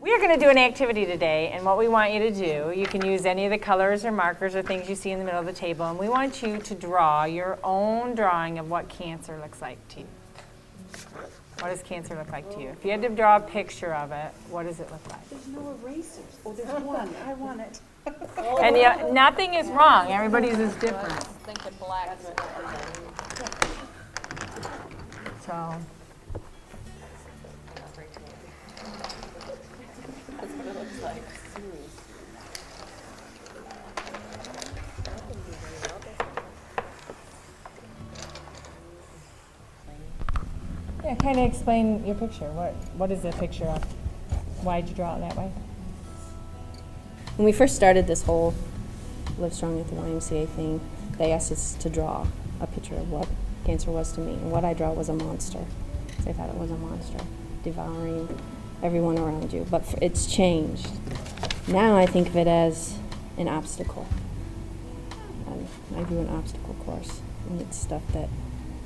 We are going to do an activity today, and what we want you to do, you can use any of the colors or markers or things you see in the middle of the table, and we want you to draw your own drawing of what cancer looks like to you. What does cancer look like to you? If you had to draw a picture of it, what does it look like? There's no erasers. Oh, there's one. I want it. And yeah, nothing is wrong. Everybody's is different. Think of black. So. That's what it looks like. Yeah, kind of explain your picture. What is the picture of? Why'd you draw it that way? When we first started this whole LiveSTRONG at the YMCA thing, they asked us to draw a picture of what cancer was to me. And what I draw was a monster. They thought it was a monster, devouring everyone around you. But it's changed. Now I think of it as an obstacle. And I do an obstacle course. And it's stuff that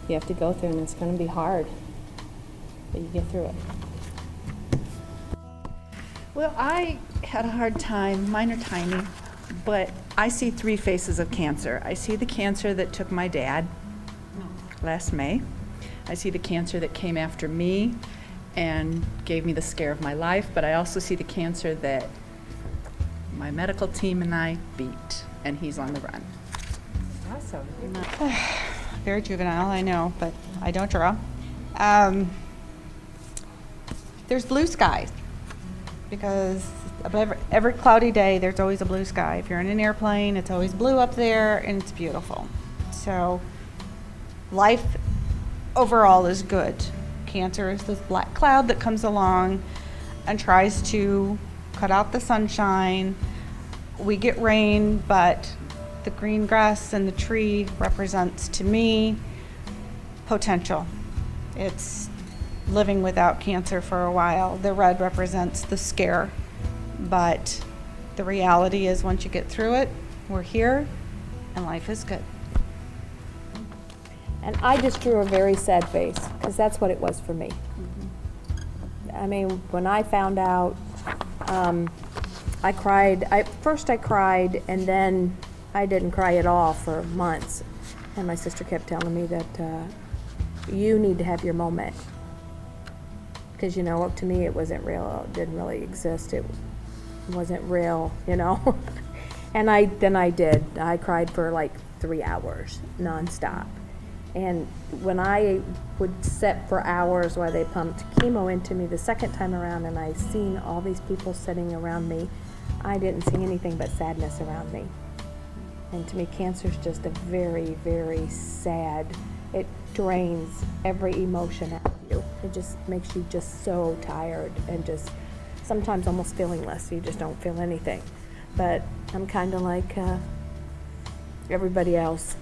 you have to go through, and it's going to be hard. But you get through it. Well, I had a hard time. Mine are tiny, but I see three faces of cancer. I see the cancer that took my dad last May. I see the cancer that came after me and gave me the scare of my life, but I also see the cancer that my medical team and I beat, and he's on the run. Awesome. Very juvenile, I know, but I don't draw. There's blue skies, because every cloudy day there's always a blue sky. If you're in an airplane, it's always blue up there, and it's beautiful. So life overall is good. Cancer is this black cloud that comes along and tries to cut out the sunshine. We get rain, but the green grass and the tree represents, to me, potential. It's living without cancer for a while. The red represents the scare, but the reality is once you get through it, we're here and life is good. And I just drew a very sad face, because that's what it was for me. I mean, when I found out, I cried. First I cried, and then I didn't cry at all for months. And my sister kept telling me that you need to have your moment. Because, you know, to me it wasn't real. It didn't really exist. It wasn't real, you know. And then I did. I cried for like 3 hours nonstop. And when I would sit for hours while they pumped chemo into me the second time around, and I seen all these people sitting around me, I didn't see anything but sadness around me. And to me, cancer is just a very, very sad. It drains every emotion out of you. It just makes you just so tired and just sometimes almost feelingless. You just don't feel anything. But I'm kind of like everybody else.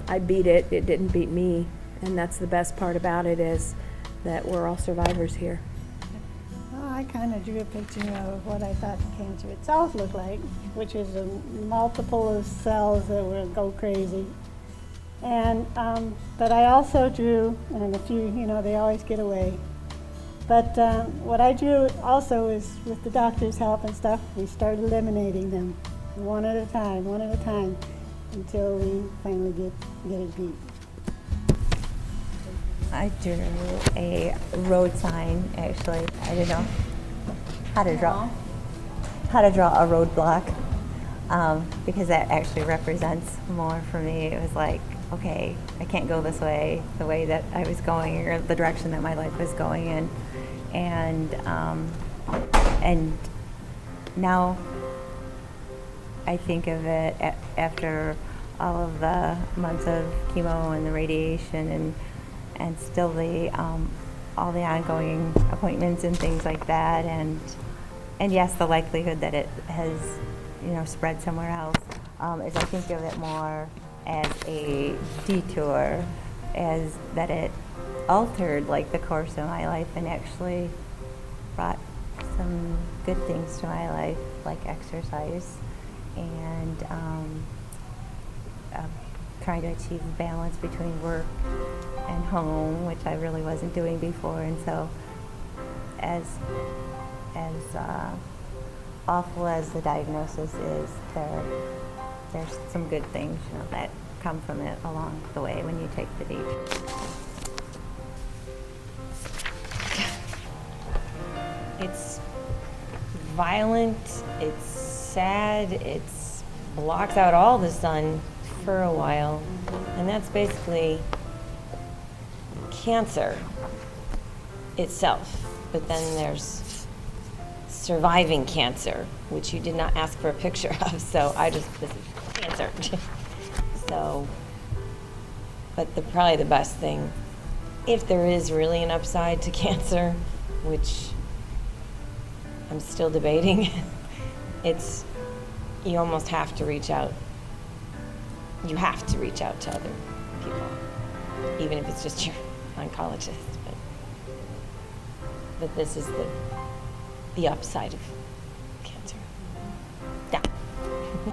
I beat it. It didn't beat me. And that's the best part about it, is that we're all survivors here. Well, I kind of drew a picture of what I thought cancer itself looked like, which is a multiple of cells that will go crazy. And but I also drew, and a few, you know, they always get away. But what I drew also is, with the doctor's help and stuff, we started eliminating them one at a time, until we finally get it beat. I drew a road sign, actually. I didn't know how to draw a roadblock, because that actually represents more for me. It was like, okay, I can't go this way, the way that I was going, or the direction that my life was going in. And now I think of it after all of the months of chemo and the radiation, and still all the ongoing appointments and things like that, and yes, the likelihood that it has, you know, spread somewhere else, is, I think of it more as a detour, as that it altered like the course of my life and actually brought some good things to my life, like exercise and trying to achieve balance between work and home, which I really wasn't doing before. And so as awful as the diagnosis is, there's some good things, you know, that come from it along the way when you take the detour. It's violent, it's sad, it blocks out all the sun for a while, and that's basically cancer itself. But then there's surviving cancer, which you did not ask for a picture of, so this is cancer. So, but probably the best thing, if there is really an upside to cancer, which I'm still debating, you almost have to reach out. You have to reach out to other people, even if it's just your oncologist. But this is the upside of cancer. Yeah.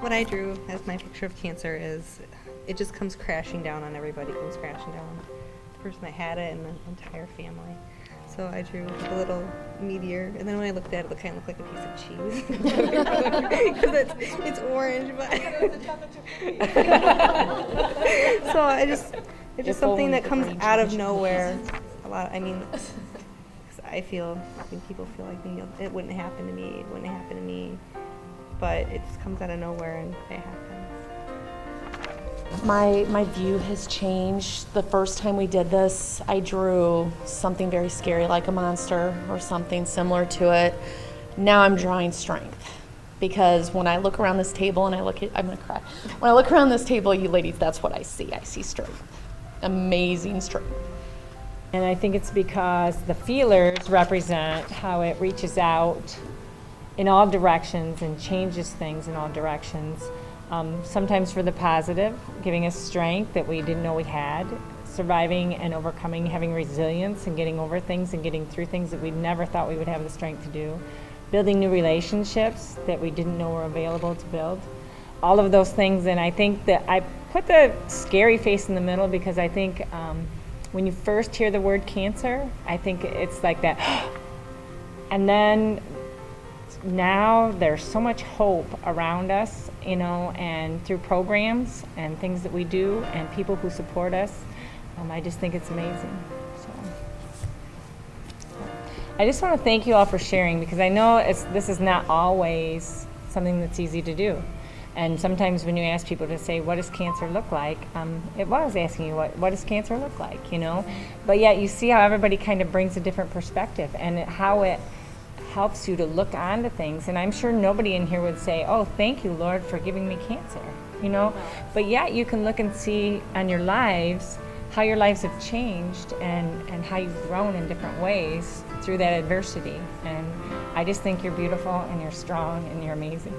What I drew as my picture of cancer is, it just comes crashing down on everybody, comes crashing down on the person that had it and the entire family. So I drew a little meteor, and then when I looked at it, it kind of looked like a piece of cheese. Because it's orange, but... So it's just something that comes out of nowhere. I mean, people feel like maybe it wouldn't happen to me, but it just comes out of nowhere and it happens. My view has changed. The first time we did this, I drew something very scary like a monster or something similar to it. Now I'm drawing strength, because when I look around this table and I'm gonna cry. When I look around this table, you ladies, that's what I see. I see strength, amazing strength. And I think it's because the feelers represent how it reaches out in all directions and changes things in all directions. Sometimes for the positive, giving us strength that we didn't know we had, surviving and overcoming, having resilience and getting over things and getting through things that we never thought we would have the strength to do, building new relationships that we didn't know were available to build. All of those things, and I think that I put the scary face in the middle because I think when you first hear the word cancer, I think it's like that. And then now there's so much hope around us, you know, and through programs and things that we do and people who support us. I just think it's amazing. So I just want to thank you all for sharing, because I know this is not always something that's easy to do. And sometimes when you ask people to say, what does cancer look like? It was asking you, what does cancer look like, you know? But yet you see how everybody kind of brings a different perspective and how it helps you to look onto things. And I'm sure nobody in here would say, oh, thank you, Lord, for giving me cancer, you know? But yet you can look and see on your lives how your lives have changed and how you've grown in different ways through that adversity. And I just think you're beautiful and you're strong and you're amazing.